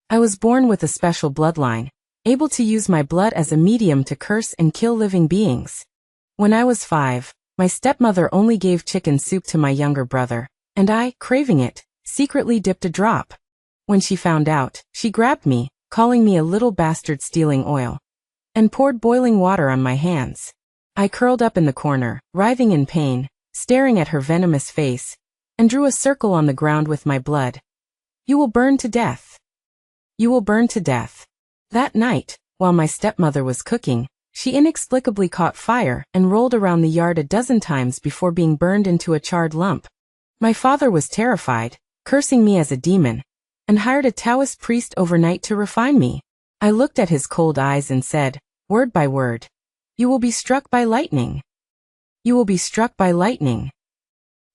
I was born with a special bloodline, able to use my blood as a medium to curse and kill living beings. When I was 5, my stepmother only gave chicken soup to my younger brother, and I, craving it, secretly dipped a drop. When she found out, she grabbed me, calling me a little bastard stealing oil, and poured boiling water on my hands. I curled up in the corner, writhing in pain, staring at her venomous face, and drew a circle on the ground with my blood. You will burn to death. You will burn to death. That night, while my stepmother was cooking, she inexplicably caught fire and rolled around the yard a dozen times before being burned into a charred lump. My father was terrified, cursing me as a demon, and hired a Taoist priest overnight to refine me. I looked at his cold eyes and said, word by word, "You will be struck by lightning. You will be struck by lightning."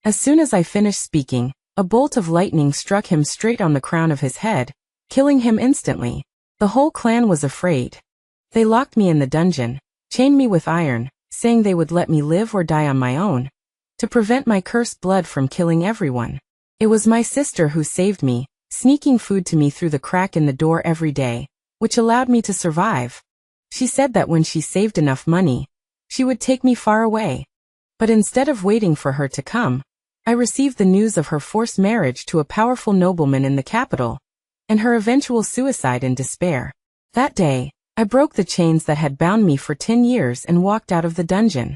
As soon as I finished speaking, a bolt of lightning struck him straight on the crown of his head, killing him instantly. The whole clan was afraid. They locked me in the dungeon, chained me with iron, saying they would let me live or die on my own, to prevent my cursed blood from killing everyone. It was my sister who saved me, sneaking food to me through the crack in the door every day, which allowed me to survive. She said that when she saved enough money, she would take me far away. But instead of waiting for her to come, I received the news of her forced marriage to a powerful nobleman in the capital, and her eventual suicide in despair. That day, I broke the chains that had bound me for 10 years and walked out of the dungeon.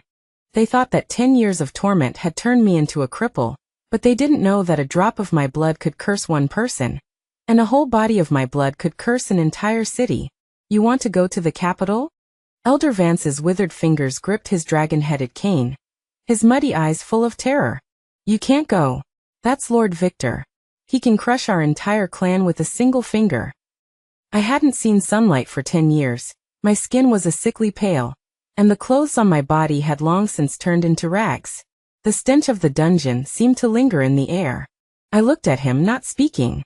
They thought that 10 years of torment had turned me into a cripple, but they didn't know that a drop of my blood could curse one person, and a whole body of my blood could curse an entire city. You want to go to the capital? Elder Vance's withered fingers gripped his dragon-headed cane, his muddy eyes full of terror. You can't go. That's Lord Victor. He can crush our entire clan with a single finger. I hadn't seen sunlight for 10 years, my skin was a sickly pale, and the clothes on my body had long since turned into rags. The stench of the dungeon seemed to linger in the air. I looked at him, not speaking.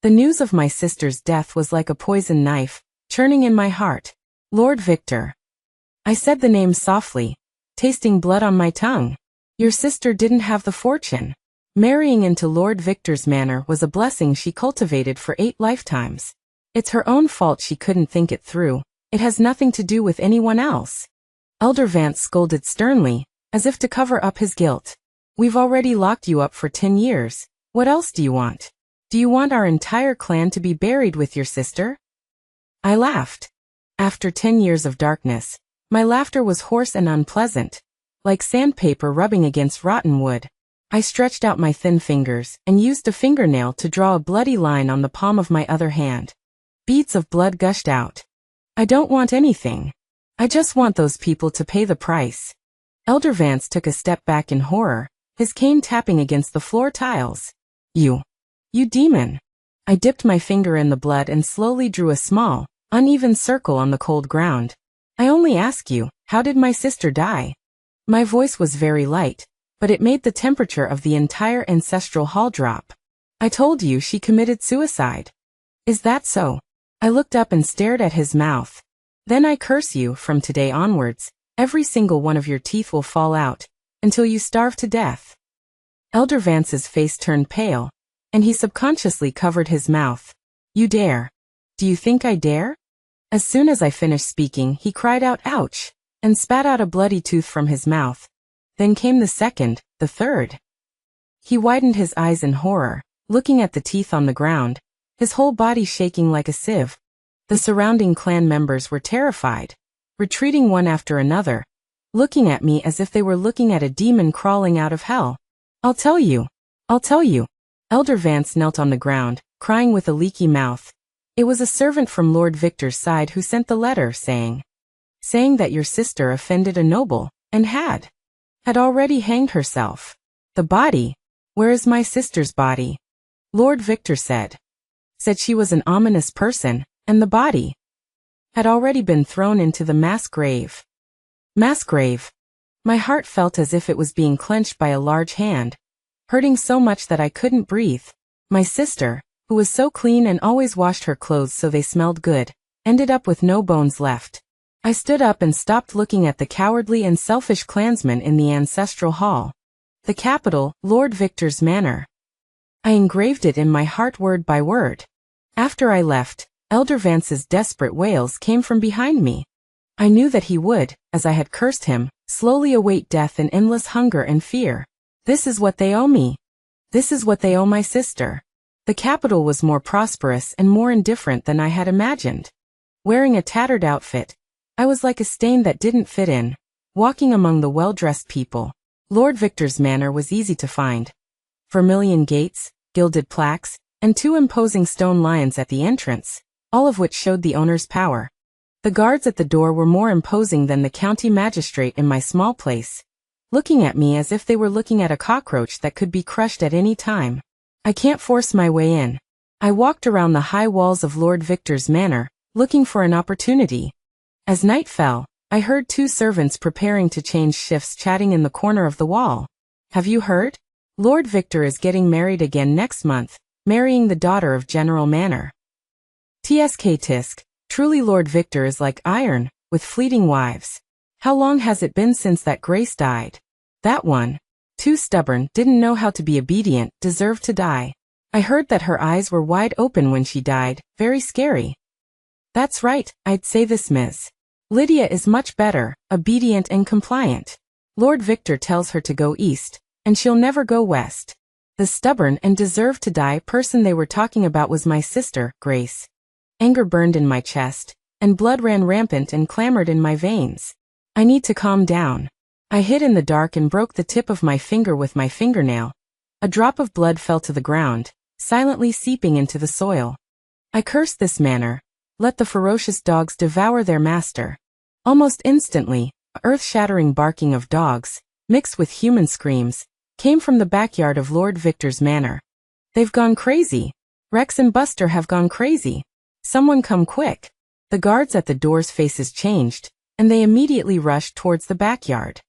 The news of my sister's death was like a poisoned knife, churning in my heart. Lord Victor. I said the name softly, tasting blood on my tongue. Your sister didn't have the fortune. Marrying into Lord Victor's manor was a blessing she cultivated for 8 lifetimes. It's her own fault she couldn't think it through. It has nothing to do with anyone else. Elder Vance scolded sternly, as if to cover up his guilt. We've already locked you up for 10 years. What else do you want? Do you want our entire clan to be buried with your sister? I laughed. After 10 years of darkness, my laughter was hoarse and unpleasant, like sandpaper rubbing against rotten wood. I stretched out my thin fingers and used a fingernail to draw a bloody line on the palm of my other hand. Beads of blood gushed out. I don't want anything. I just want those people to pay the price. Elder Vance took a step back in horror, his cane tapping against the floor tiles. You demon. I dipped my finger in the blood and slowly drew a small, uneven circle on the cold ground. I only ask you, how did my sister die? My voice was very light, but it made the temperature of the entire ancestral hall drop. I told you she committed suicide. Is that so? I looked up and stared at his mouth. Then I curse you, from today onwards, every single one of your teeth will fall out, until you starve to death. Elder Vance's face turned pale, and he subconsciously covered his mouth. You dare. Do you think I dare? As soon as I finished speaking, he cried out, ouch, and spat out a bloody tooth from his mouth. Then came the second, the third. He widened his eyes in horror, looking at the teeth on the ground, his whole body shaking like a sieve. The surrounding clan members were terrified, retreating one after another, looking at me as if they were looking at a demon crawling out of hell. I'll tell you. Elder Vance knelt on the ground, crying with a leaky mouth. It was a servant from Lord Victor's side who sent the letter saying that your sister offended a noble, and had already hanged herself. The body? Where is my sister's body? Lord Victor said she was an ominous person, and the body had already been thrown into the mass grave. Mass grave. My heart felt as if it was being clenched by a large hand, hurting so much that I couldn't breathe. My sister, who was so clean and always washed her clothes so they smelled good, ended up with no bones left. I stood up and stopped looking at the cowardly and selfish clansmen in the ancestral hall. The capital, Lord Victor's manor. I engraved it in my heart word by word. After I left, Elder Vance's desperate wails came from behind me. I knew that he would, as I had cursed him, slowly await death in endless hunger and fear. This is what they owe me. This is what they owe my sister. The capital was more prosperous and more indifferent than I had imagined. Wearing a tattered outfit, I was like a stain that didn't fit in, walking among the well-dressed people. Lord Victor's manor was easy to find. Vermilion gates, gilded plaques, and 2 imposing stone lions at the entrance, all of which showed the owner's power. The guards at the door were more imposing than the county magistrate in my small place, looking at me as if they were looking at a cockroach that could be crushed at any time. I can't force my way in. I walked around the high walls of Lord Victor's manor, looking for an opportunity. As night fell, I heard 2 servants preparing to change shifts chatting in the corner of the wall. Have you heard? Lord Victor is getting married again next month, marrying the daughter of General Manor. Tsk tisk, truly Lord Victor is like iron, with fleeting wives. How long has it been since that Grace died? That one, too stubborn, didn't know how to be obedient, deserved to die. I heard that her eyes were wide open when she died, very scary. That's right, I'd say this Miss Lydia is much better, obedient and compliant. Lord Victor tells her to go east, and she'll never go west. The stubborn and deserved to die person they were talking about was my sister, Grace. Anger burned in my chest, and blood ran rampant and clamored in my veins. I need to calm down. I hid in the dark and broke the tip of my finger with my fingernail. A drop of blood fell to the ground, silently seeping into the soil. I cursed this manor. Let the ferocious dogs devour their master. Almost instantly, earth-shattering barking of dogs, mixed with human screams, came from the backyard of Lord Victor's manor. They've gone crazy. Rex and Buster have gone crazy. Someone come quick. The guards at the door's faces changed, and they immediately rushed towards the backyard.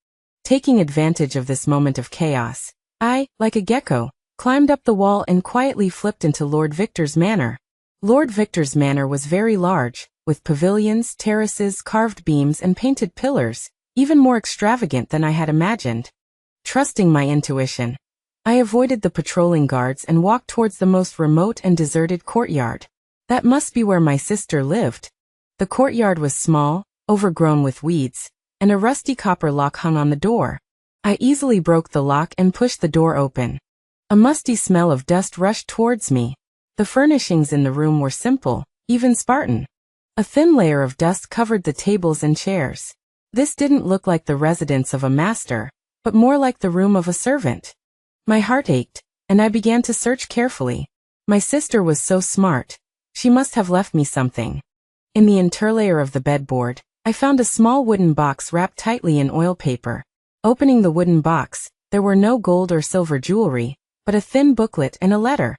Taking advantage of this moment of chaos, I, like a gecko, climbed up the wall and quietly flipped into Lord Victor's manor. Lord Victor's manor was very large, with pavilions, terraces, carved beams, and painted pillars, even more extravagant than I had imagined. Trusting my intuition, I avoided the patrolling guards and walked towards the most remote and deserted courtyard. That must be where my sister lived. The courtyard was small, overgrown with weeds, and a rusty copper lock hung on the door. I easily broke the lock and pushed the door open. A musty smell of dust rushed towards me. The furnishings in the room were simple, even Spartan. A thin layer of dust covered the tables and chairs. This didn't look like the residence of a master, but more like the room of a servant. My heart ached, and I began to search carefully. My sister was so smart. She must have left me something. In the interlayer of the bedboard, I found a small wooden box wrapped tightly in oil paper. Opening the wooden box, there were no gold or silver jewelry, but a thin booklet and a letter.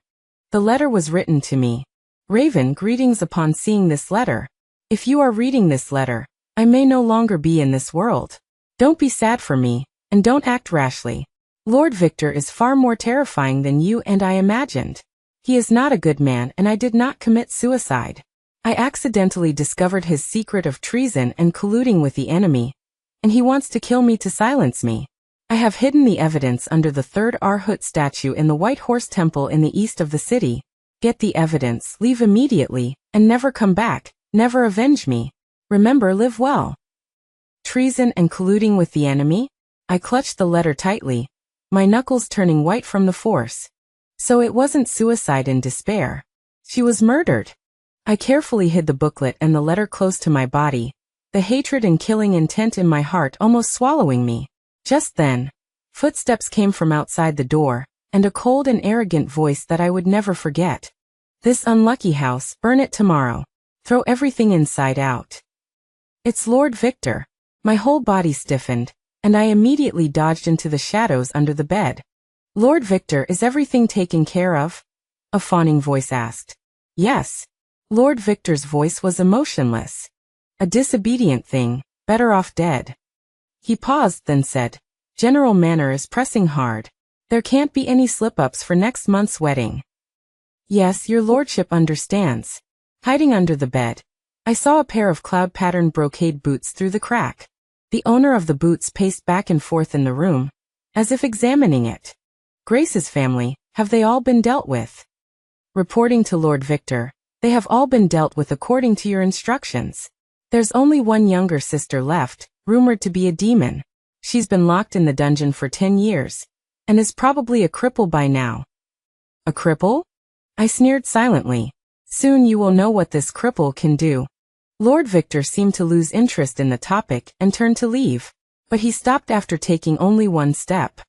The letter was written to me. Raven, greetings upon seeing this letter. If you are reading this letter, I may no longer be in this world. Don't be sad for me, and don't act rashly. Lord Victor is far more terrifying than you and I imagined. He is not a good man and I did not commit suicide. I accidentally discovered his secret of treason and colluding with the enemy, and he wants to kill me to silence me. I have hidden the evidence under the 3rd Arhut statue in the White Horse Temple in the east of the city. Get the evidence, leave immediately, and never come back, never avenge me. Remember, live well. Treason and colluding with the enemy? I clutched the letter tightly, my knuckles turning white from the force. So it wasn't suicide in despair. She was murdered. I carefully hid the booklet and the letter close to my body, the hatred and killing intent in my heart almost swallowing me. Just then, footsteps came from outside the door, and a cold and arrogant voice that I would never forget. This unlucky house, burn it tomorrow. Throw everything inside out. It's Lord Victor. My whole body stiffened, and I immediately dodged into the shadows under the bed. Lord Victor, is everything taken care of? A fawning voice asked. Yes. Lord Victor's voice was emotionless. A disobedient thing, better off dead. He paused, then said, General Manor is pressing hard. There can't be any slip-ups for next month's wedding. Yes, your lordship understands. Hiding under the bed, I saw a pair of cloud-patterned brocade boots through the crack. The owner of the boots paced back and forth in the room, as if examining it. Grace's family, have they all been dealt with? Reporting to Lord Victor, They have all been dealt with according to your instructions. There's only one younger sister left, rumored to be a demon. She's been locked in the dungeon for 10 years, and is probably a cripple by now. A cripple? I sneered silently. Soon you will know what this cripple can do. Lord Victor seemed to lose interest in the topic and turned to leave, but he stopped after taking only one step.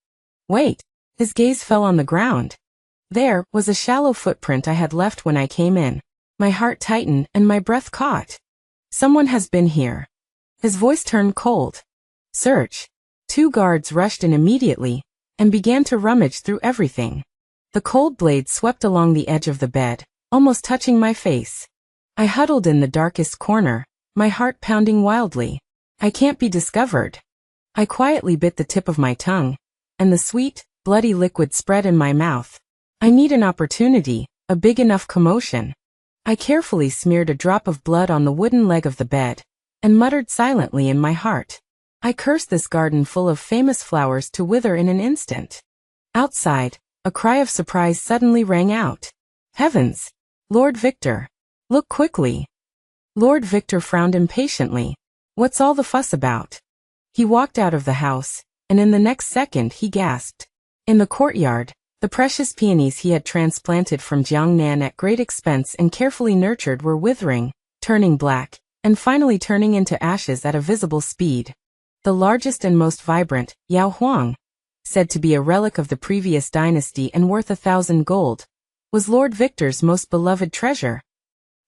Wait, his gaze fell on the ground. There was a shallow footprint I had left when I came in. My heart tightened and my breath caught. Someone has been here. His voice turned cold. Search. 2 guards rushed in immediately and began to rummage through everything. The cold blade swept along the edge of the bed, almost touching my face. I huddled in the darkest corner, my heart pounding wildly. I can't be discovered. I quietly bit the tip of my tongue, and the sweet, bloody liquid spread in my mouth. I need an opportunity, a big enough commotion. I carefully smeared a drop of blood on the wooden leg of the bed, and muttered silently in my heart. I cursed this garden full of famous flowers to wither in an instant. Outside, a cry of surprise suddenly rang out. Heavens! Lord Victor! Look quickly! Lord Victor frowned impatiently. What's all the fuss about? He walked out of the house, and in the next second he gasped. In the courtyard, the precious peonies he had transplanted from Jiangnan at great expense and carefully nurtured were withering, turning black, and finally turning into ashes at a visible speed. The largest and most vibrant, Yao Huang, said to be a relic of the previous dynasty and worth 1,000 gold, was Lord Victor's most beloved treasure.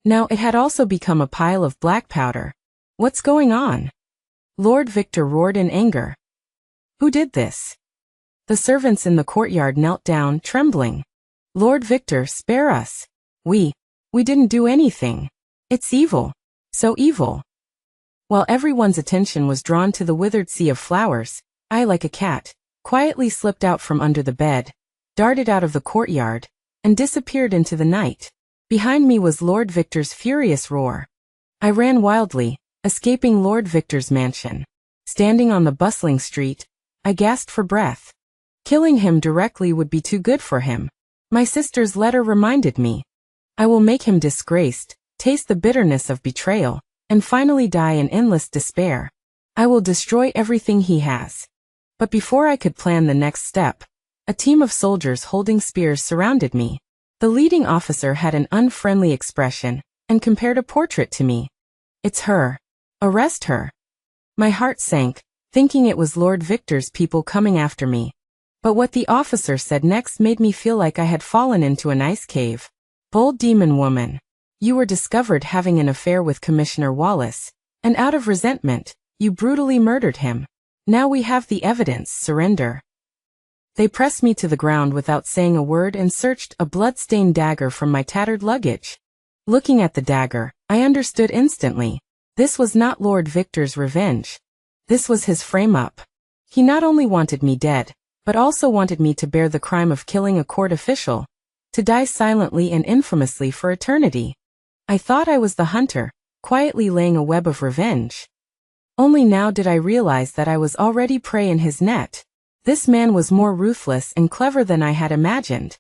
Now it had also become a pile of black powder. What's going on? Lord Victor roared in anger. Who did this? The servants in the courtyard knelt down, trembling. Lord Victor, spare us. We didn't do anything. It's evil. So evil. While everyone's attention was drawn to the withered sea of flowers, I, like a cat, quietly slipped out from under the bed, darted out of the courtyard, and disappeared into the night. Behind me was Lord Victor's furious roar. I ran wildly, escaping Lord Victor's mansion. Standing on the bustling street, I gasped for breath. Killing him directly would be too good for him. My sister's letter reminded me. I will make him disgraced, taste the bitterness of betrayal, and finally die in endless despair. I will destroy everything he has. But before I could plan the next step, a team of soldiers holding spears surrounded me. The leading officer had an unfriendly expression and compared a portrait to me. It's her. Arrest her. My heart sank, thinking it was Lord Victor's people coming after me. But what the officer said next made me feel like I had fallen into an ice cave. Bold demon woman. You were discovered having an affair with Commissioner Wallace, and out of resentment, you brutally murdered him. Now we have the evidence, surrender. They pressed me to the ground without saying a word and searched a blood-stained dagger from my tattered luggage. Looking at the dagger, I understood instantly. This was not Lord Victor's revenge. This was his frame-up. He not only wanted me dead, but also wanted me to bear the crime of killing a court official, to die silently and infamously for eternity. I thought I was the hunter, quietly laying a web of revenge. Only now did I realize that I was already prey in his net. This man was more ruthless and clever than I had imagined.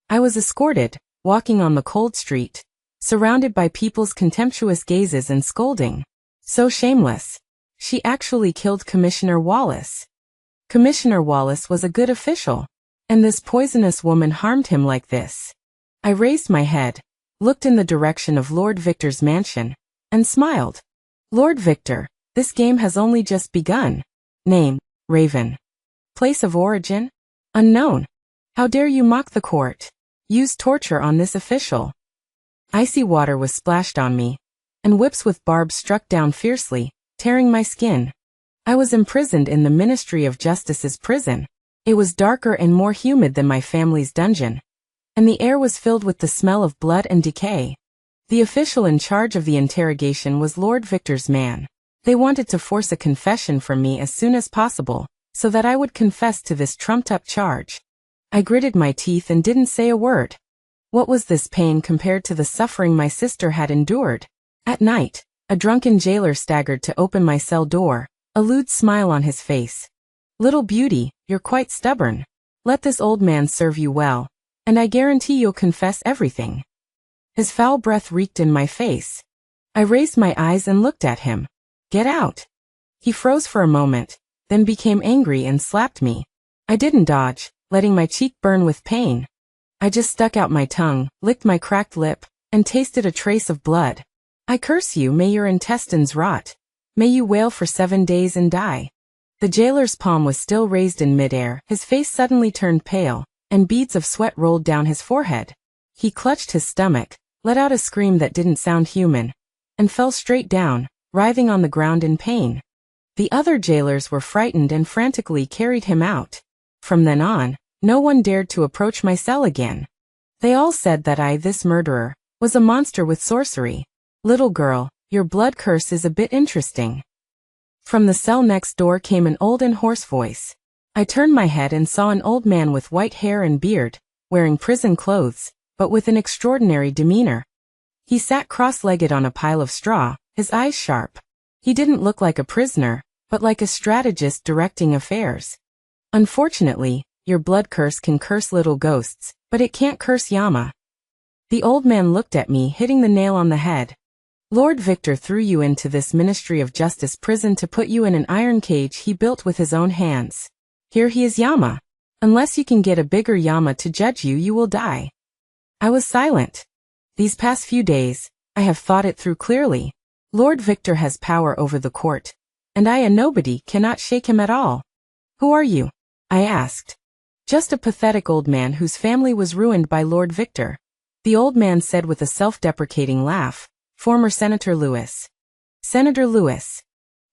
I was escorted, walking on the cold street, surrounded by people's contemptuous gazes and scolding. So shameless. She actually killed Commissioner Wallace. Commissioner Wallace was a good official, and this poisonous woman harmed him like this. I raised my head, looked in the direction of Lord Victor's mansion, and smiled. Lord Victor, this game has only just begun. Name, Raven. Place of origin? Unknown. How dare you mock the court? Use torture on this official. Icy water was splashed on me, and whips with barbs struck down fiercely, tearing my skin. I was imprisoned in the Ministry of Justice's prison. It was darker and more humid than my family's dungeon, and the air was filled with the smell of blood and decay. The official in charge of the interrogation was Lord Victor's man. They wanted to force a confession from me as soon as possible, so that I would confess to this trumped-up charge. I gritted my teeth and didn't say a word. What was this pain compared to the suffering my sister had endured? At night, a drunken jailer staggered to open my cell door, a lewd smile on his face. Little beauty, you're quite stubborn. Let this old man serve you well, and I guarantee you'll confess everything. His foul breath reeked in my face. I raised my eyes and looked at him. "Get out." He froze for a moment, then became angry and slapped me. I didn't dodge, letting my cheek burn with pain. I just stuck out my tongue, licked my cracked lip, and tasted a trace of blood. "I curse you, may your intestines rot. May you wail for 7 days and die." The jailer's palm was still raised in midair, his face suddenly turned pale, and beads of sweat rolled down his forehead. He clutched his stomach, let out a scream that didn't sound human, and fell straight down, writhing on the ground in pain. The other jailers were frightened and frantically carried him out. From then on, no one dared to approach my cell again. They all said that I, this murderer, was a monster with sorcery. "Little girl, your blood curse is a bit interesting." From the cell next door came an old and hoarse voice. I turned my head and saw an old man with white hair and beard, wearing prison clothes, but with an extraordinary demeanor. He sat cross-legged on a pile of straw, his eyes sharp. He didn't look like a prisoner, but like a strategist directing affairs. "Unfortunately, your blood curse can curse little ghosts, but it can't curse Yama." The old man looked at me, hitting the nail on the head. "Lord Victor threw you into this Ministry of Justice prison to put you in an iron cage he built with his own hands. Here he is, Yama. Unless you can get a bigger Yama to judge you, you will die." I was silent. These past few days, I have thought it through clearly. Lord Victor has power over the court, and I, a nobody, cannot shake him at all. "Who are you?" I asked. "Just a pathetic old man whose family was ruined by Lord Victor," the old man said with a self-deprecating laugh. "Former Senator Lewis." Senator Lewis.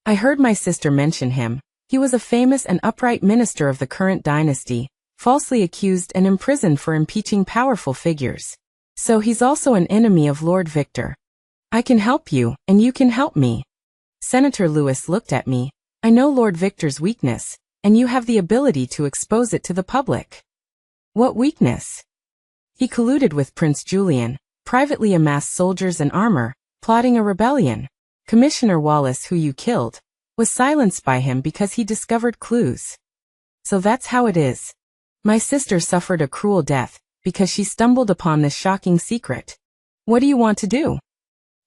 I heard my sister mention him. He was a famous and upright minister of the current dynasty, falsely accused and imprisoned for impeaching powerful figures. So he's also an enemy of Lord Victor. "I can help you, and you can help me." Senator Lewis looked at me. "I know Lord Victor's weakness, and you have the ability to expose it to the public." "What weakness?" "He colluded with Prince Julian, privately amassed soldiers and armor, plotting a rebellion. Commissioner Wallace, who you killed, was silenced by him because he discovered clues." "So that's how it is." "My sister suffered a cruel death because she stumbled upon this shocking secret." "What do you want to do?"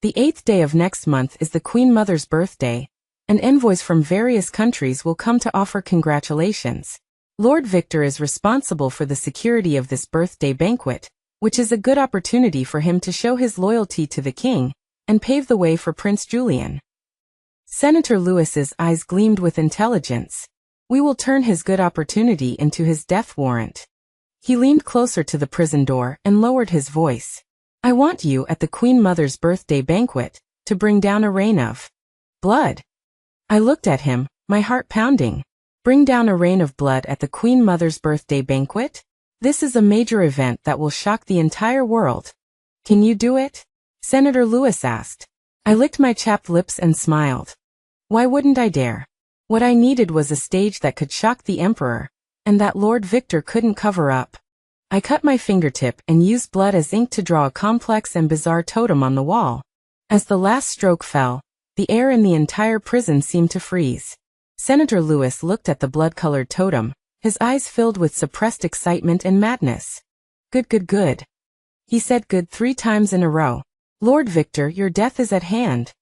"The 8th day of next month is the Queen Mother's birthday, and envoys from various countries will come to offer congratulations. Lord Victor is responsible for the security of this birthday banquet, which is a good opportunity for him to show his loyalty to the king and pave the way for Prince Julian." Senator Lewis's eyes gleamed with intelligence. "We will turn his good opportunity into his death warrant." He leaned closer to the prison door and lowered his voice. "I want you at the Queen Mother's birthday banquet to bring down a rain of blood." I looked at him, my heart pounding. Bring down a rain of blood at the Queen Mother's birthday banquet? This is a major event that will shock the entire world. "Can you do it?" Senator Lewis asked. I licked my chapped lips and smiled. Why wouldn't I dare? What I needed was a stage that could shock the Emperor, and that Lord Victor couldn't cover up. I cut my fingertip and used blood as ink to draw a complex and bizarre totem on the wall. As the last stroke fell, the air in the entire prison seemed to freeze. Senator Lewis looked at the blood-colored totem, his eyes filled with suppressed excitement and madness. Good. He said good 3 times in a row. "Lord Victor, your death is at hand."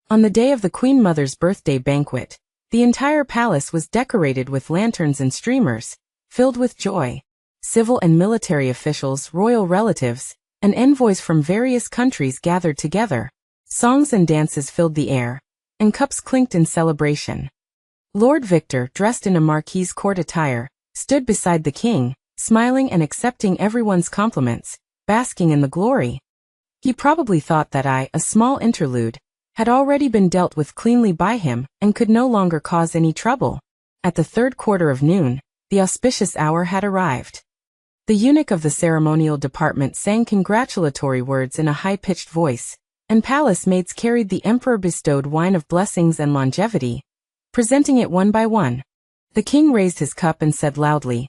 On the day of the Queen Mother's birthday banquet, the entire palace was decorated with lanterns and streamers, filled with joy. Civil and military officials, royal relatives, and envoys from various countries gathered together. Songs and dances filled the air, and cups clinked in celebration. Lord Victor, dressed in a Marquis' court attire, stood beside the king, smiling and accepting everyone's compliments, basking in the glory. He probably thought that I, a small interlude, had already been dealt with cleanly by him and could no longer cause any trouble. At the 3rd quarter of noon, the auspicious hour had arrived. The eunuch of the ceremonial department sang congratulatory words in a high-pitched voice, and palace maids carried the emperor-bestowed wine of blessings and longevity, presenting it one by one. The king raised his cup and said loudly,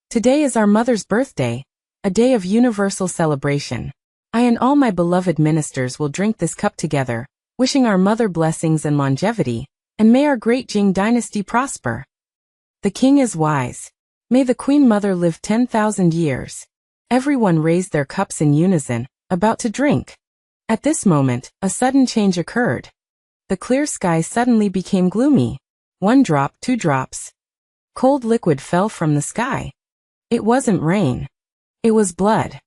"Today is our mother's birthday, a day of universal celebration. I and all my beloved ministers will drink this cup together, wishing our mother blessings and longevity, and may our great Jing dynasty prosper. The king is wise. May the Queen Mother live 10,000 years." Everyone raised their cups in unison, about to drink. At this moment, a sudden change occurred. The clear sky suddenly became gloomy. 1 drop, 2 drops. Cold liquid fell from the sky. It wasn't rain. It was blood.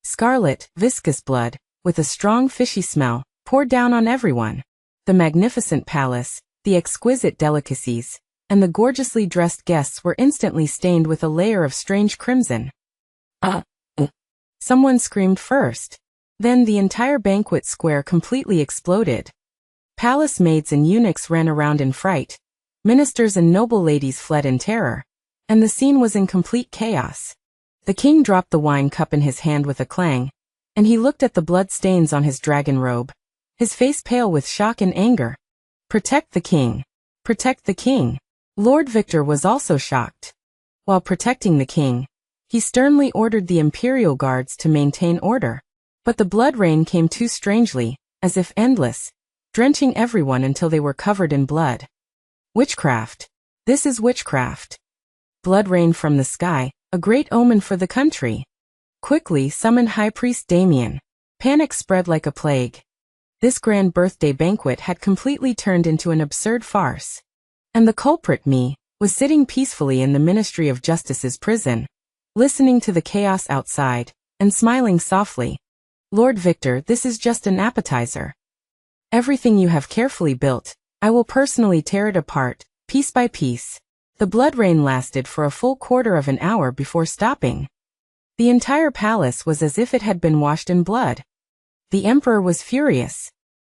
Scarlet, viscous blood, with a strong fishy smell, poured down on everyone. The magnificent palace, the exquisite delicacies, and the gorgeously dressed guests were instantly stained with a layer of strange crimson. Someone screamed first. Then the entire banquet square completely exploded. Palace maids and eunuchs ran around in fright. Ministers and noble ladies fled in terror. And the scene was in complete chaos. The king dropped the wine cup in his hand with a clang, and he looked at the blood stains on his dragon robe, his face pale with shock and anger. Protect the king. Protect the king. Lord Victor was also shocked. While protecting the king, he sternly ordered the imperial guards to maintain order. But the blood rain came too strangely, as if endless, drenching everyone until they were covered in blood. Witchcraft. This is witchcraft. Blood rain from the sky, a great omen for the country. Quickly summon High Priest Damien. Panic spread like a plague. This grand birthday banquet had completely turned into an absurd farce. And the culprit, me, was sitting peacefully in the Ministry of Justice's prison, listening to the chaos outside, and smiling softly. Lord Victor, this is just an appetizer. Everything you have carefully built, I will personally tear it apart, piece by piece. The blood rain lasted for a full quarter of an hour before stopping. The entire palace was as if it had been washed in blood. The emperor was furious.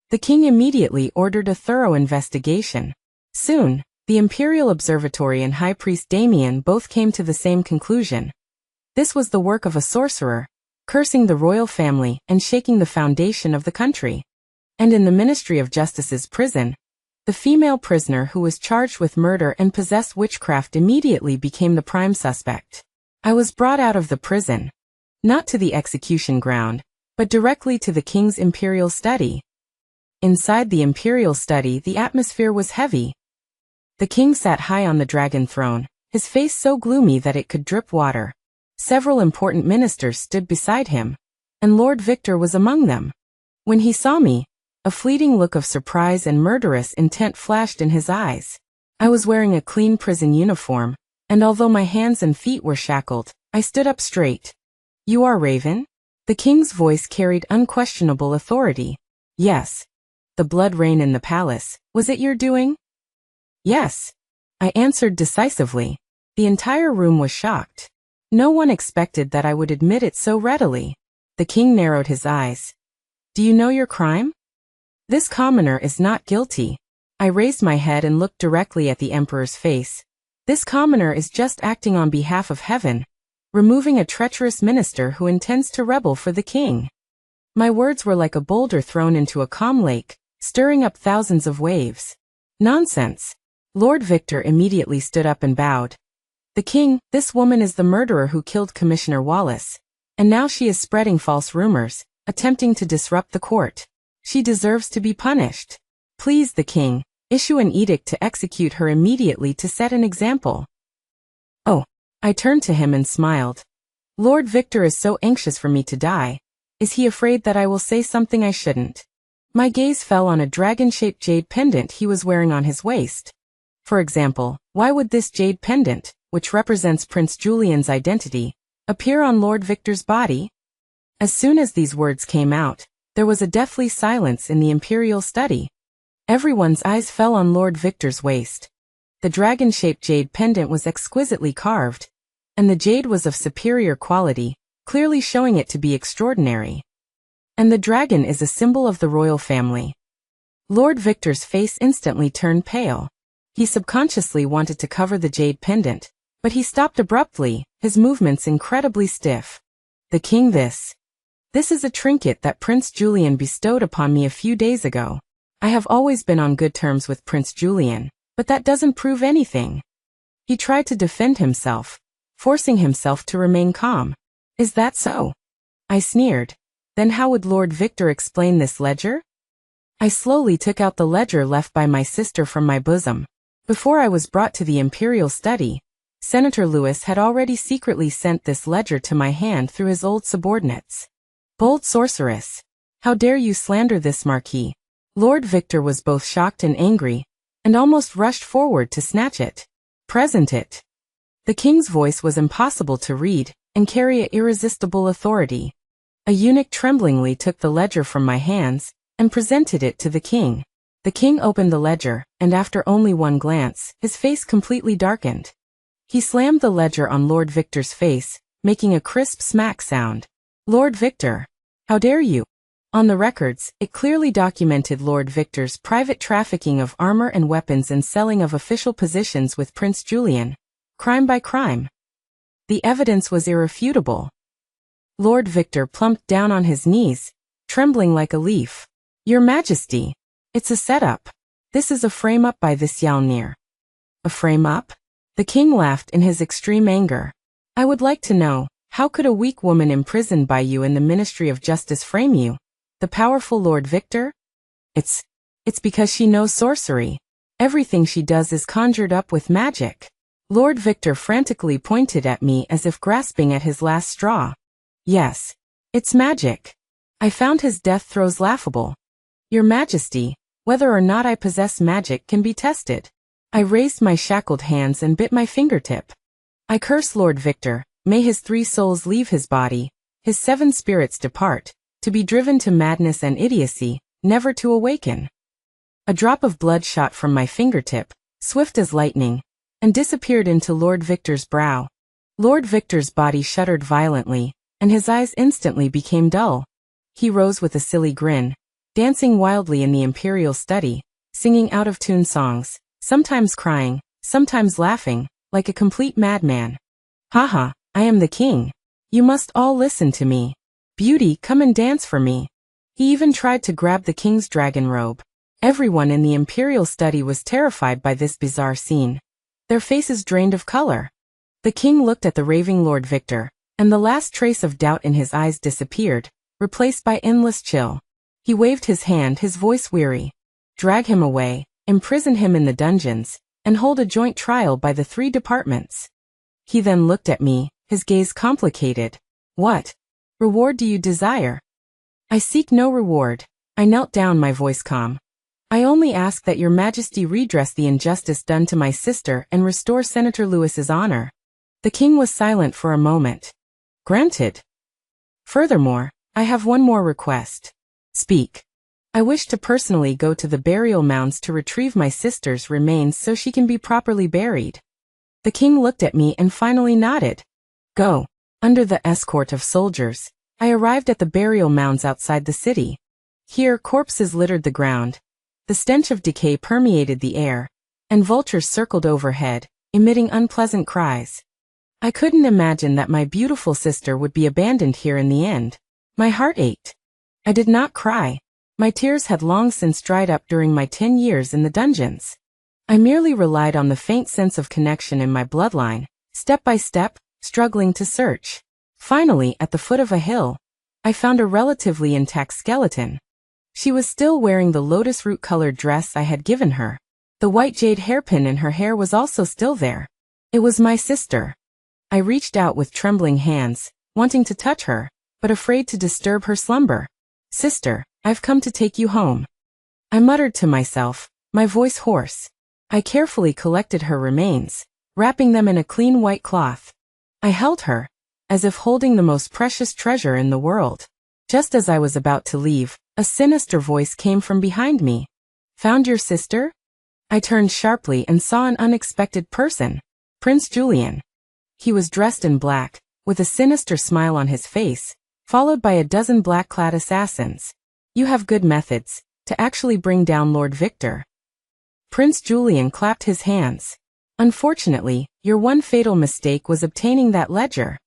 The king immediately ordered a thorough investigation. Soon, the imperial observatory and High Priest Damien both came to the same conclusion. This was the work of a sorcerer, cursing the royal family and shaking the foundation of the country. And in the Ministry of Justice's prison, the female prisoner who was charged with murder and possessed witchcraft immediately became the prime suspect. I was brought out of the prison, not to the execution ground, but directly to the king's imperial study. Inside the imperial study, the atmosphere was heavy. The king sat high on the dragon throne, his face so gloomy that it could drip water. Several important ministers stood beside him, and Lord Victor was among them. When he saw me, a fleeting look of surprise and murderous intent flashed in his eyes. I was wearing a clean prison uniform, and although my hands and feet were shackled, I stood up straight. You are Raven? The king's voice carried unquestionable authority. Yes. The blood rain in the palace, was it your doing? Yes. I answered decisively. The entire room was shocked. No one expected that I would admit it so readily. The king narrowed his eyes. Do you know your crime? This commoner is not guilty. I raised my head and looked directly at the emperor's face. This commoner is just acting on behalf of heaven, removing a treacherous minister who intends to rebel for the king. My words were like a boulder thrown into a calm lake, stirring up thousands of waves. Nonsense. Lord Victor immediately stood up and bowed. The king, this woman is the murderer who killed Commissioner Wallace, and now she is spreading false rumors, attempting to disrupt the court. She deserves to be punished. Please, the king, issue an edict to execute her immediately to set an example. Oh, I turned to him and smiled. Lord Victor is so anxious for me to die. Is he afraid that I will say something I shouldn't? My gaze fell on a dragon-shaped jade pendant he was wearing on his waist. For example, why would this jade pendant, which represents Prince Julian's identity, appear on Lord Victor's body? As soon as these words came out, there was a deathly silence in the imperial study. Everyone's eyes fell on Lord Victor's waist. The dragon-shaped jade pendant was exquisitely carved, and the jade was of superior quality, clearly showing it to be extraordinary. And the dragon is a symbol of the royal family. Lord Victor's face instantly turned pale. He subconsciously wanted to cover the jade pendant, but he stopped abruptly, his movements incredibly stiff. The king, this is a trinket that Prince Julian bestowed upon me a few days ago. I have always been on good terms with Prince Julian, but that doesn't prove anything. He tried to defend himself, forcing himself to remain calm. Is that so? I sneered. Then how would Lord Victor explain this ledger? I slowly took out the ledger left by my sister from my bosom. Before I was brought to the imperial study, Senator Lewis had already secretly sent this ledger to my hand through his old subordinates. Bold sorceress! How dare you slander this marquis? Lord Victor was both shocked and angry, and almost rushed forward to snatch it. Present it. The king's voice was impossible to read, and carry irresistible authority. A eunuch tremblingly took the ledger from my hands, and presented it to the king. The king opened the ledger, and after only one glance, his face completely darkened. He slammed the ledger on Lord Victor's face, making a crisp smack sound. Lord Victor! How dare you! On the records, it clearly documented Lord Victor's private trafficking of armor and weapons and selling of official positions with Prince Julian. Crime by crime. The evidence was irrefutable. Lord Victor plumped down on his knees, trembling like a leaf. Your Majesty! It's a setup. This is a frame-up by this Yalnir. A frame-up? The king laughed in his extreme anger. I would like to know, how could a weak woman imprisoned by you in the Ministry of Justice frame you? The powerful Lord Victor? It's because she knows sorcery. Everything she does is conjured up with magic. Lord Victor frantically pointed at me as if grasping at his last straw. Yes, it's magic. I found his death throes laughable. Your Majesty, whether or not I possess magic can be tested. I raised my shackled hands and bit my fingertip. I curse Lord Victor, may his 3 souls leave his body, his 7 spirits depart, to be driven to madness and idiocy, never to awaken. A drop of blood shot from my fingertip, swift as lightning, and disappeared into Lord Victor's brow. Lord Victor's body shuddered violently, and his eyes instantly became dull. He rose with a silly grin, dancing wildly in the imperial study, singing out-of-tune songs, sometimes crying, sometimes laughing, like a complete madman. Haha, I am the king. You must all listen to me. Beauty, come and dance for me. He even tried to grab the king's dragon robe. Everyone in the imperial study was terrified by this bizarre scene. Their faces drained of color. The king looked at the raving Lord Victor, and the last trace of doubt in his eyes disappeared, replaced by endless chill. He waved his hand, his voice weary. Drag him away, imprison him in the dungeons, and hold a joint trial by the 3 departments. He then looked at me, his gaze complicated. What reward do you desire? I seek no reward. I knelt down, my voice calm. I only ask that your Majesty redress the injustice done to my sister and restore Senator Lewis's honor. The king was silent for a moment. Granted. Furthermore, I have one more request. Speak. I wish to personally go to the burial mounds to retrieve my sister's remains so she can be properly buried. The king looked at me and finally nodded. Go. Under the escort of soldiers, I arrived at the burial mounds outside the city. Here corpses littered the ground. The stench of decay permeated the air, and vultures circled overhead, emitting unpleasant cries. I couldn't imagine that my beautiful sister would be abandoned here in the end. My heart ached. I did not cry. My tears had long since dried up during my 10 years in the dungeons. I merely relied on the faint sense of connection in my bloodline, step by step, struggling to search. Finally, at the foot of a hill, I found a relatively intact skeleton. She was still wearing the lotus root-colored dress I had given her. The white jade hairpin in her hair was also still there. It was my sister. I reached out with trembling hands, wanting to touch her, but afraid to disturb her slumber. Sister, I've come to take you home. I muttered to myself, my voice hoarse. I carefully collected her remains, wrapping them in a clean white cloth. I held her, as if holding the most precious treasure in the world. Just as I was about to leave, a sinister voice came from behind me. Found your sister? I turned sharply and saw an unexpected person. Prince Julian. He was dressed in black, with a sinister smile on his face, followed by a dozen black-clad assassins. You have good methods, to actually bring down Lord Victor. Prince Julian clapped his hands. Unfortunately, your one fatal mistake was obtaining that ledger.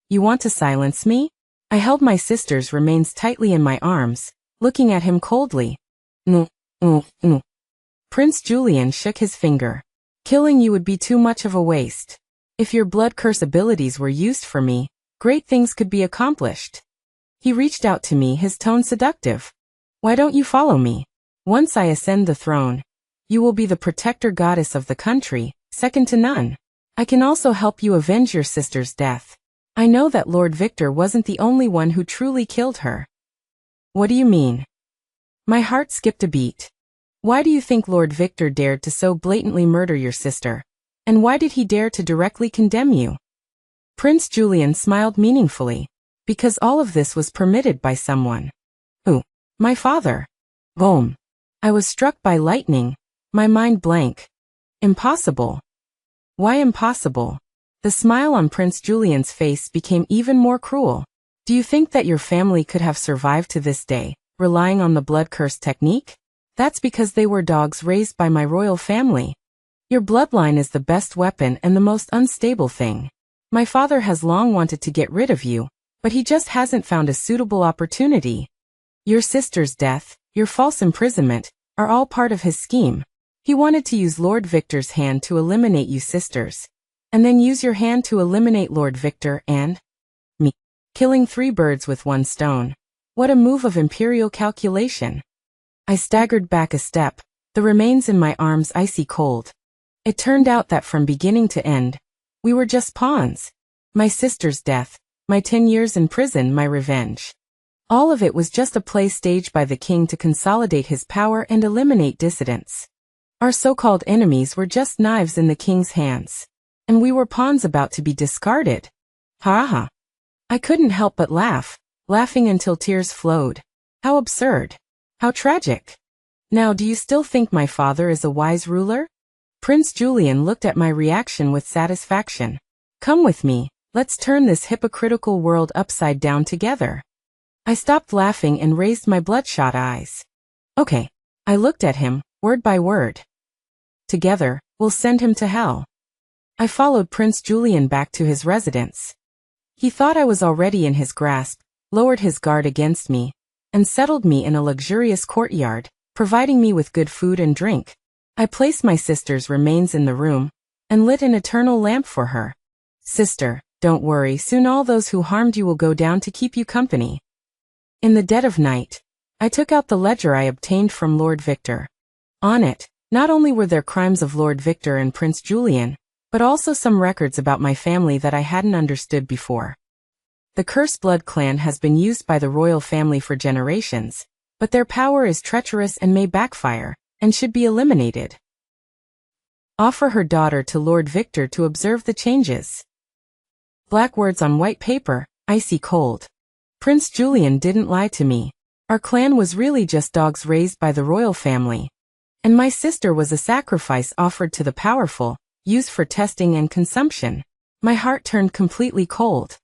You want to silence me? I held my sister's remains tightly in my arms, looking at him coldly. No. Prince Julian shook his finger. Killing you would be too much of a waste. If your blood curse abilities were used for me, great things could be accomplished. He reached out to me, his tone seductive. Why don't you follow me? Once I ascend the throne, you will be the protector goddess of the country, second to none. I can also help you avenge your sister's death. I know that Lord Victor wasn't the only one who truly killed her. What do you mean? My heart skipped a beat. Why do you think Lord Victor dared to so blatantly murder your sister? And why did he dare to directly condemn you? Prince Julian smiled meaningfully. Because all of this was permitted by someone. Who? My father. Boom. I was struck by lightning, my mind blank. Impossible. Why impossible? The smile on Prince Julian's face became even more cruel. Do you think that your family could have survived to this day, relying on the blood curse technique? That's because they were dogs raised by my royal family. Your bloodline is the best weapon and the most unstable thing. My father has long wanted to get rid of you, but he just hasn't found a suitable opportunity. Your sister's death, your false imprisonment, are all part of his scheme. He wanted to use Lord Victor's hand to eliminate you sisters, and then use your hand to eliminate Lord Victor and me. Killing 3 birds with 1 stone. What a move of imperial calculation. I staggered back a step, the remains in my arms icy cold. It turned out that from beginning to end, we were just pawns. My sister's death, my 10 years in prison, my revenge. All of it was just a play staged by the king to consolidate his power and eliminate dissidents. Our so-called enemies were just knives in the king's hands. And we were pawns about to be discarded. Ha ha. I couldn't help but laugh, laughing until tears flowed. How absurd. How tragic. Now do you still think my father is a wise ruler? Prince Julian looked at my reaction with satisfaction. Come with me, let's turn this hypocritical world upside down together. I stopped laughing and raised my bloodshot eyes. Okay. I looked at him, word by word. Together, we'll send him to hell. I followed Prince Julian back to his residence. He thought I was already in his grasp, lowered his guard against me, and settled me in a luxurious courtyard, providing me with good food and drink. I placed my sister's remains in the room, and lit an eternal lamp for her. Sister, don't worry, soon all those who harmed you will go down to keep you company. In the dead of night, I took out the ledger I obtained from Lord Victor. On it, not only were there crimes of Lord Victor and Prince Julian, but also some records about my family that I hadn't understood before. The Cursed Blood clan has been used by the royal family for generations, but their power is treacherous and may backfire, and should be eliminated. Offer her daughter to Lord Victor to observe the changes. Black words on white paper, icy cold. Prince Julian didn't lie to me. Our clan was really just dogs raised by the royal family. And my sister was a sacrifice offered to the powerful, used for testing and consumption. My heart turned completely cold.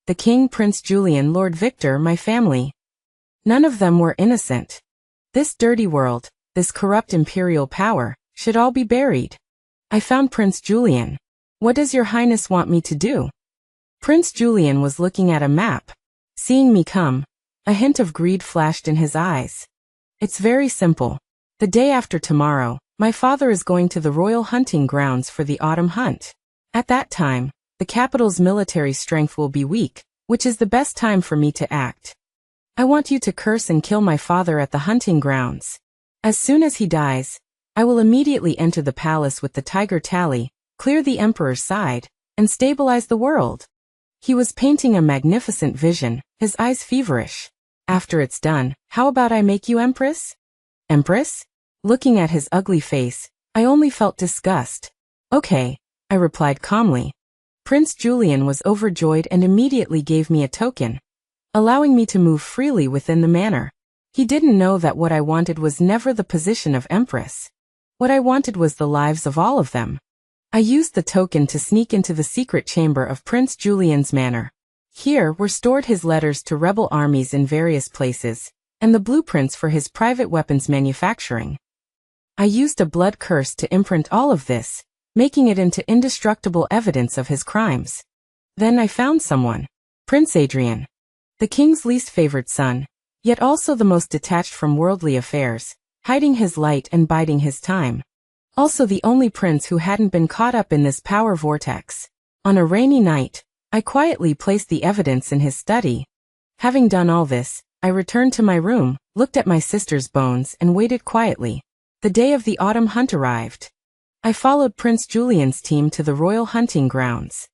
The king, Prince Julian, Lord Victor, my family. None of them were innocent. This dirty world, this corrupt imperial power, should all be buried. I found Prince Julian. What does your highness want me to do? Prince Julian was looking at a map. Seeing me come, a hint of greed flashed in his eyes. It's very simple. The day after tomorrow, my father is going to the royal hunting grounds for the autumn hunt. At that time, the capital's military strength will be weak, which is the best time for me to act. I want you to curse and kill my father at the hunting grounds. As soon as he dies, I will immediately enter the palace with the tiger tally, clear the emperor's side, and stabilize the world. He was painting a magnificent vision, his eyes feverish. After it's done, how about I make you empress? Empress? Looking at his ugly face, I only felt disgust. Okay, I replied calmly. Prince Julian was overjoyed and immediately gave me a token, allowing me to move freely within the manor. He didn't know that what I wanted was never the position of empress. What I wanted was the lives of all of them. I used the token to sneak into the secret chamber of Prince Julian's manor. Here were stored his letters to rebel armies in various places, and the blueprints for his private weapons manufacturing. I used a blood curse to imprint all of this, making it into indestructible evidence of his crimes. Then I found someone. Prince Adrian. The king's least favored son, yet also the most detached from worldly affairs, hiding his light and biding his time. Also the only prince who hadn't been caught up in this power vortex. On a rainy night, I quietly placed the evidence in his study. Having done all this, I returned to my room, looked at my sister's bones and waited quietly. The day of the autumn hunt arrived. I followed Prince Julian's team to the royal hunting grounds.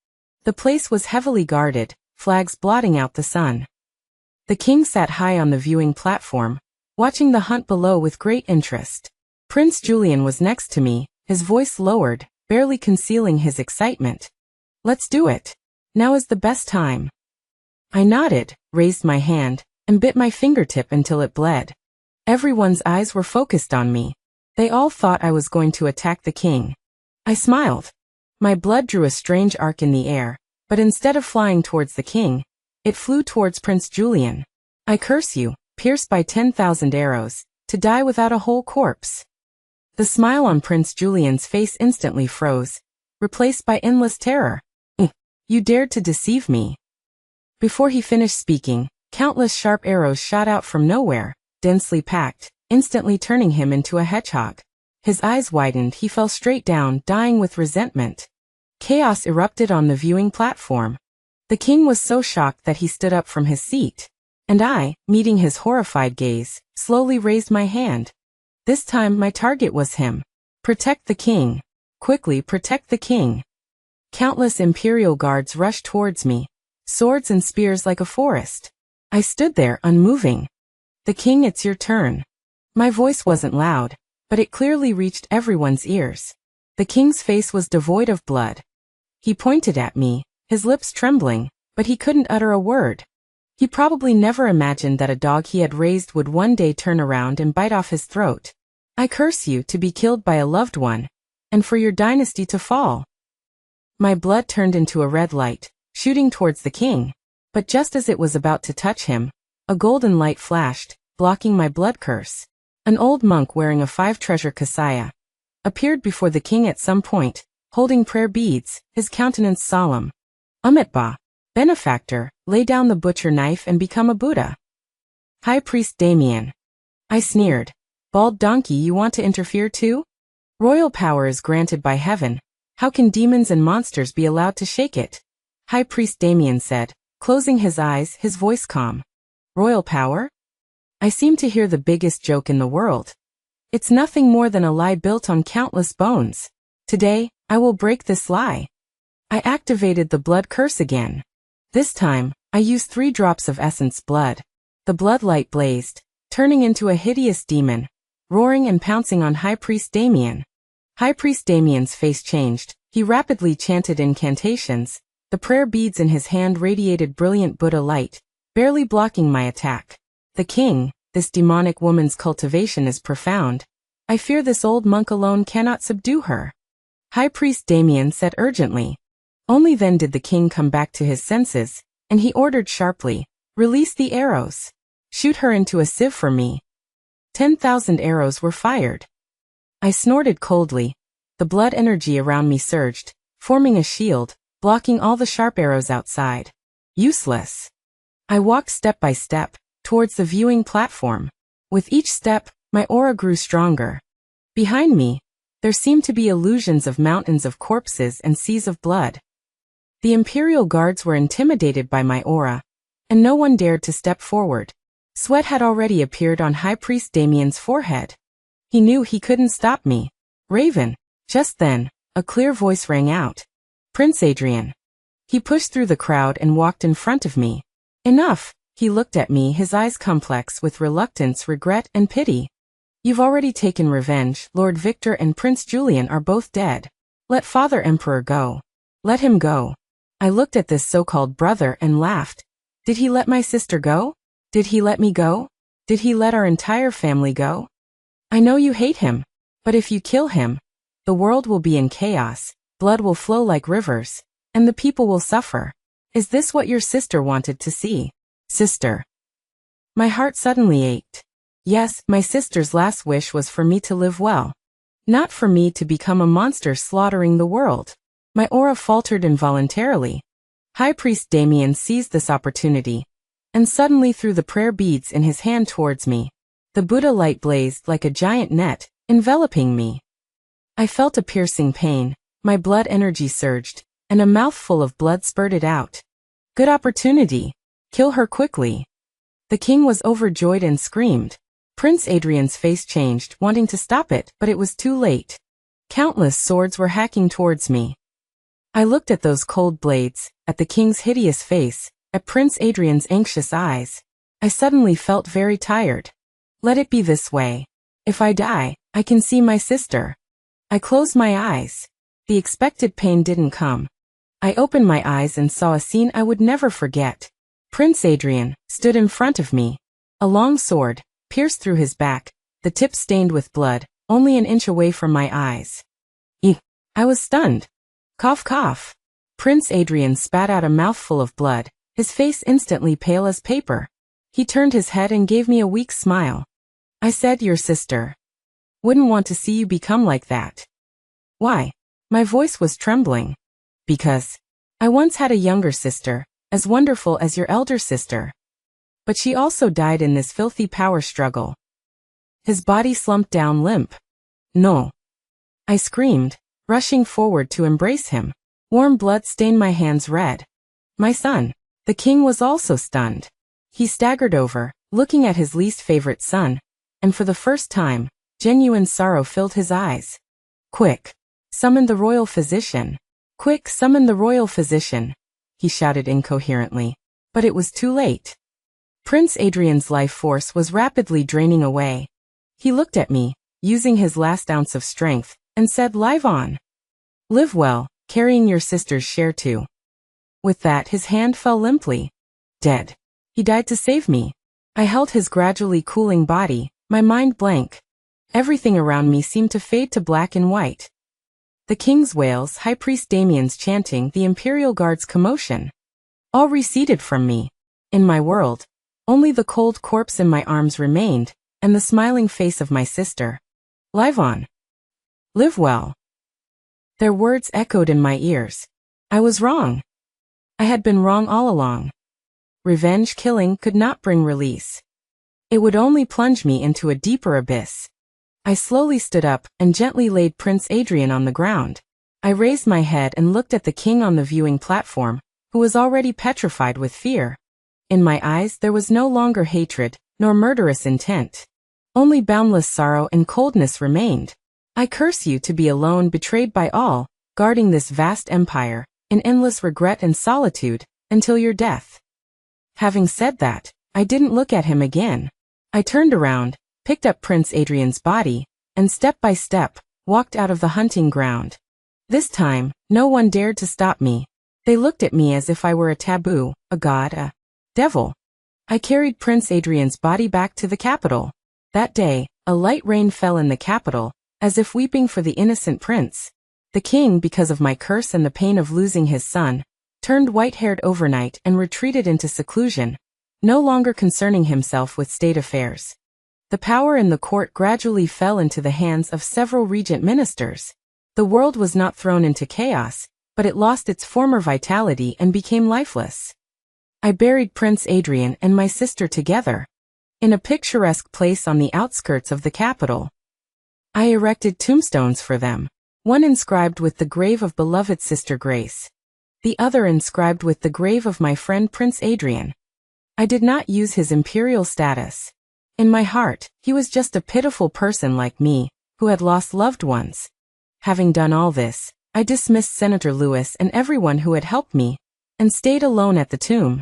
The place was heavily guarded, flags blotting out the sun. The king sat high on the viewing platform, watching the hunt below with great interest. Prince Julian was next to me, his voice lowered, barely concealing his excitement. Let's do it. Now is the best time. I nodded, raised my hand, and bit my fingertip until it bled. Everyone's eyes were focused on me. They all thought I was going to attack the king. I smiled. My blood drew a strange arc in the air, but instead of flying towards the king, it flew towards Prince Julian. I curse you, pierced by 10,000 arrows, to die without a whole corpse. The smile on Prince Julian's face instantly froze, replaced by endless terror. You dared to deceive me. Before he finished speaking, countless sharp arrows shot out from nowhere, densely packed, instantly turning him into a hedgehog. His eyes widened, he fell straight down, dying with resentment. Chaos erupted on the viewing platform. The king was so shocked that he stood up from his seat. And I, meeting his horrified gaze, slowly raised my hand. This time my target was him. Protect the king. Quickly protect the king. Countless imperial guards rushed towards me, swords and spears like a forest. I stood there, unmoving. The king, it's your turn. My voice wasn't loud, but it clearly reached everyone's ears. The king's face was devoid of blood. He pointed at me, his lips trembling, but he couldn't utter a word. He probably never imagined that a dog he had raised would one day turn around and bite off his throat. I curse you to be killed by a loved one, and for your dynasty to fall. My blood turned into a red light, shooting towards the king, but just as it was about to touch him, a golden light flashed, blocking my blood curse. An old monk wearing a 5-treasure kasaya appeared before the king at some point, holding prayer beads, his countenance solemn. Amitba, benefactor, lay down the butcher knife and become a Buddha. High Priest Damien. I sneered. Bald donkey, you want to interfere too? Royal power is granted by heaven. How can demons and monsters be allowed to shake it? High Priest Damien said, closing his eyes, his voice calm. Royal power? I seem to hear the biggest joke in the world. It's nothing more than a lie built on countless bones. Today, I will break this lie. I activated the blood curse again. This time, I used 3 drops of essence blood. The blood light blazed, turning into a hideous demon, roaring and pouncing on High Priest Damien. High Priest Damien's face changed. He rapidly chanted incantations. The prayer beads in his hand radiated brilliant Buddha light, barely blocking my attack. The king, this demonic woman's cultivation is profound. I fear this old monk alone cannot subdue her. High Priest Damien said urgently. Only then did the king come back to his senses, and he ordered sharply, release the arrows. Shoot her into a sieve for me. 10,000 arrows were fired. I snorted coldly. The blood energy around me surged, forming a shield, blocking all the sharp arrows outside. Useless. I walked step by step, towards the viewing platform. With each step, my aura grew stronger. Behind me, there seemed to be illusions of mountains of corpses and seas of blood. The imperial guards were intimidated by my aura, and no one dared to step forward. Sweat had already appeared on High Priest Damien's forehead. He knew he couldn't stop me. Raven. Just then, a clear voice rang out. Prince Adrian. He pushed through the crowd and walked in front of me. Enough. He looked at me, his eyes complex with reluctance, regret, and pity. You've already taken revenge. Lord Victor and Prince Julian are both dead. Let Father Emperor go. Let him go. I looked at this so-called brother and laughed. Did he let my sister go? Did he let me go? Did he let our entire family go? I know you hate him, but if you kill him, the world will be in chaos, blood will flow like rivers, and the people will suffer. Is this what your sister wanted to see? Sister. My heart suddenly ached. Yes, my sister's last wish was for me to live well. Not for me to become a monster slaughtering the world. My aura faltered involuntarily. High Priest Damien seized this opportunity, and suddenly threw the prayer beads in his hand towards me. The Buddha light blazed like a giant net, enveloping me. I felt a piercing pain, my blood energy surged, and a mouthful of blood spurted out. Good opportunity. Kill her quickly. The king was overjoyed and screamed. Prince Adrian's face changed, wanting to stop it, but it was too late. Countless swords were hacking towards me. I looked at those cold blades, at the king's hideous face, at Prince Adrian's anxious eyes. I suddenly felt very tired. Let it be this way. If I die, I can see my sister. I closed my eyes. The expected pain didn't come. I opened my eyes and saw a scene I would never forget. Prince Adrian stood in front of me. A long sword pierced through his back, the tip stained with blood, only an inch away from my eyes. I was stunned. Cough, cough. Prince Adrian spat out a mouthful of blood, his face instantly pale as paper. He turned his head and gave me a weak smile. I said, your sister wouldn't want to see you become like that. Why? My voice was trembling. Because I once had a younger sister, as wonderful as your elder sister. But she also died in this filthy power struggle. His body slumped down limp. No. I screamed, rushing forward to embrace him. Warm blood stained my hands red. My son. The king was also stunned. He staggered over, looking at his least favorite son, and for the first time, genuine sorrow filled his eyes. Quick! Summon the royal physician. Quick, summon the royal physician, he shouted incoherently. But it was too late. Prince Adrian's life force was rapidly draining away. He looked at me, using his last ounce of strength, and said, live on. Live well, carrying your sister's share too. With that, his hand fell limply. Dead. He died to save me. I held his gradually cooling body, my mind blank. Everything around me seemed to fade to black and white. The king's wails, High Priest Damien's chanting, the Imperial Guard's commotion. All receded from me. In my world, only the cold corpse in my arms remained, and the smiling face of my sister. Live on. Live well. Their words echoed in my ears. I was wrong. I had been wrong all along. Revenge killing could not bring release. It would only plunge me into a deeper abyss. I slowly stood up and gently laid Prince Adrian on the ground. I raised my head and looked at the king on the viewing platform, who was already petrified with fear. In my eyes there was no longer hatred, nor murderous intent. Only boundless sorrow and coldness remained. I curse you to be alone, betrayed by all, guarding this vast empire, in endless regret and solitude, until your death. Having said that, I didn't look at him again. I turned around, picked up Prince Adrian's body, and step by step, walked out of the hunting ground. This time, no one dared to stop me. They looked at me as if I were a taboo, a god, a devil. I carried Prince Adrian's body back to the capital. That day, a light rain fell in the capital, as if weeping for the innocent prince. The king, because of my curse and the pain of losing his son, turned white-haired overnight and retreated into seclusion, no longer concerning himself with state affairs. The power in the court gradually fell into the hands of several regent ministers. The world was not thrown into chaos, but it lost its former vitality and became lifeless. I buried Prince Adrian and my sister together, in a picturesque place on the outskirts of the capital. I erected tombstones for them, one inscribed with the grave of beloved Sister Grace, the other inscribed with the grave of my friend Prince Adrian. I did not use his imperial status. In my heart, he was just a pitiful person like me, who had lost loved ones. Having done all this, I dismissed Senator Lewis and everyone who had helped me, and stayed alone at the tomb.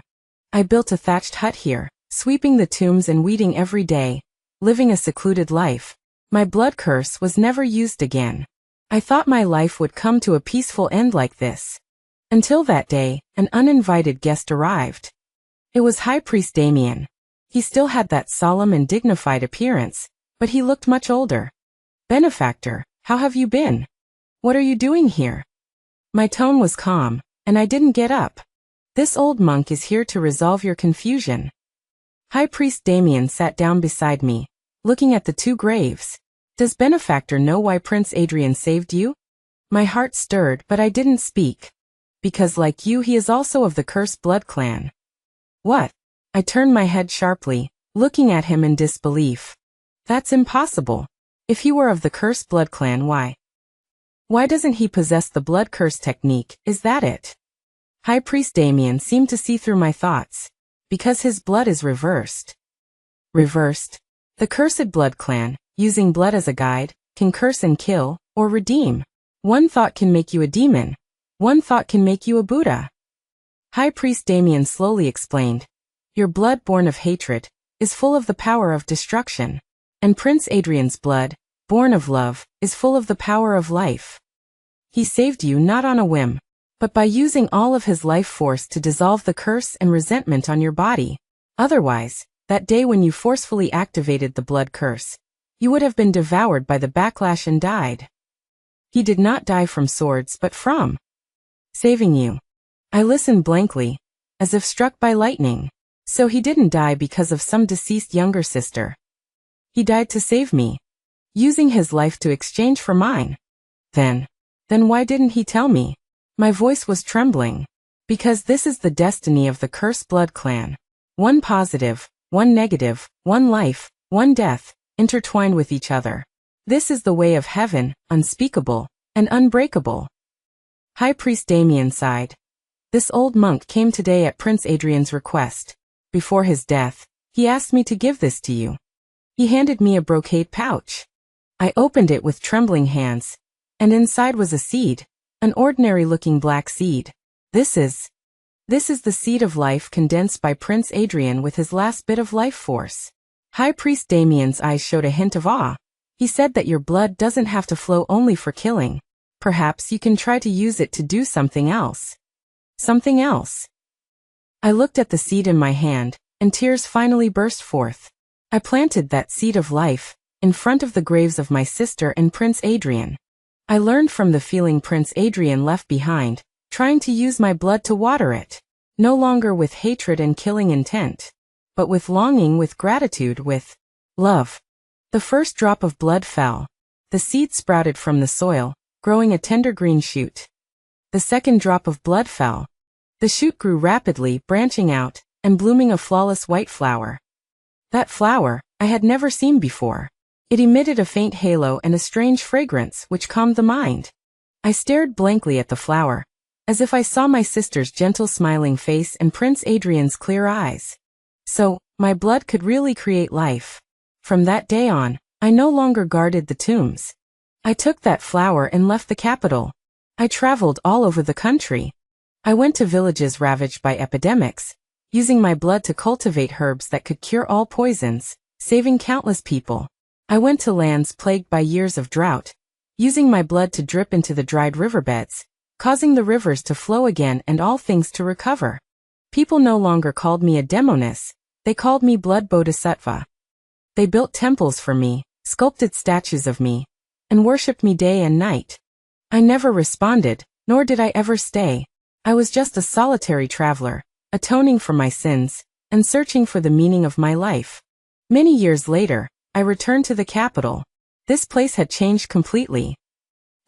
I built a thatched hut here, sweeping the tombs and weeding every day, living a secluded life. My blood curse was never used again. I thought my life would come to a peaceful end like this. Until that day, an uninvited guest arrived. It was High Priest Damien. He still had that solemn and dignified appearance, but he looked much older. Benefactor, how have you been? What are you doing here? My tone was calm, and I didn't get up. This old monk is here to resolve your confusion. High Priest Damien sat down beside me, looking at the two graves. Does Benefactor know why Prince Adrian saved you? My heart stirred, but I didn't speak. Because like you, he is also of the cursed blood clan. What? I turned my head sharply, looking at him in disbelief. That's impossible. If he were of the cursed blood clan, why? Why doesn't he possess the blood curse technique? Is that it? High Priest Damien seemed to see through my thoughts. Because his blood is reversed. Reversed? The cursed blood clan, using blood as a guide, can curse and kill, or redeem. One thought can make you a demon. One thought can make you a Buddha. High Priest Damien slowly explained. Your blood born of hatred is full of the power of destruction. And Prince Adrian's blood, born of love, is full of the power of life. He saved you not on a whim, but by using all of his life force to dissolve the curse and resentment on your body. Otherwise, that day when you forcefully activated the blood curse, you would have been devoured by the backlash and died. He did not die from swords but from saving you. I listened blankly, as if struck by lightning. So he didn't die because of some deceased younger sister. He died to save me, using his life to exchange for mine. Then why didn't he tell me? My voice was trembling. Because this is the destiny of the Cursed Blood clan. One positive, one negative, one life, one death, intertwined with each other. This is the way of heaven, unspeakable and unbreakable. High Priest Damien sighed. This old monk came today at Prince Adrian's request. Before his death, he asked me to give this to you. He handed me a brocade pouch. I opened it with trembling hands, and inside was a seed, an ordinary-looking black seed. This is the seed of life condensed by Prince Adrian with his last bit of life force. High Priest Damien's eyes showed a hint of awe. He said that your blood doesn't have to flow only for killing. Perhaps you can try to use it to do something else. Something else. I looked at the seed in my hand, and tears finally burst forth. I planted that seed of life in front of the graves of my sister and Prince Adrian. I learned from the feeling Prince Adrian left behind, trying to use my blood to water it, no longer with hatred and killing intent, but with longing, with gratitude, with love. The first drop of blood fell. The seed sprouted from the soil, growing a tender green shoot. The second drop of blood fell. The shoot grew rapidly, branching out, and blooming a flawless white flower. That flower, I had never seen before. It emitted a faint halo and a strange fragrance which calmed the mind. I stared blankly at the flower, as if I saw my sister's gentle smiling face and Prince Adrian's clear eyes. So, my blood could really create life. From that day on, I no longer guarded the tombs. I took that flower and left the capital. I traveled all over the country. I went to villages ravaged by epidemics, using my blood to cultivate herbs that could cure all poisons, saving countless people. I went to lands plagued by years of drought, using my blood to drip into the dried riverbeds, causing the rivers to flow again and all things to recover. People no longer called me a demoness, they called me Blood Bodhisattva. They built temples for me, sculpted statues of me, and worshipped me day and night. I never responded, nor did I ever stay. I was just a solitary traveler, atoning for my sins, and searching for the meaning of my life. Many years later, I returned to the capital. This place had changed completely.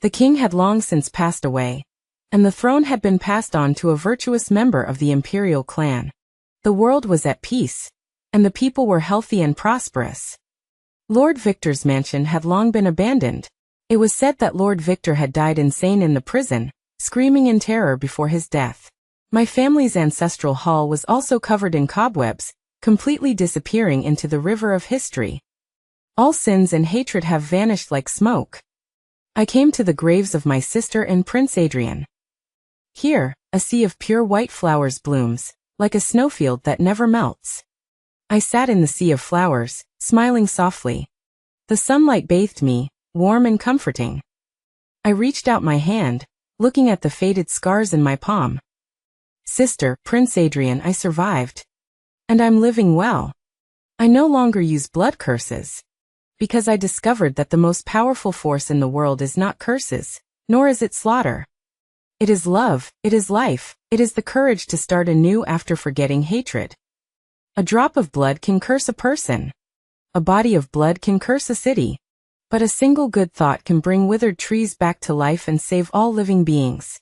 The king had long since passed away, and the throne had been passed on to a virtuous member of the imperial clan. The world was at peace, and the people were healthy and prosperous. Lord Victor's mansion had long been abandoned. It was said that Lord Victor had died insane in the prison, screaming in terror before his death. My family's ancestral hall was also covered in cobwebs, completely disappearing into the river of history. All sins and hatred have vanished like smoke. I came to the graves of my sister and Prince Adrian. Here, a sea of pure white flowers blooms, like a snowfield that never melts. I sat in the sea of flowers, smiling softly. The sunlight bathed me, warm and comforting. I reached out my hand, looking at the faded scars in my palm. Sister, Prince Adrian, I survived. And I'm living well. I no longer use blood curses. Because I discovered that the most powerful force in the world is not curses, nor is it slaughter. It is love, it is life, it is the courage to start anew after forgetting hatred. A drop of blood can curse a person. A body of blood can curse a city. But a single good thought can bring withered trees back to life and save all living beings.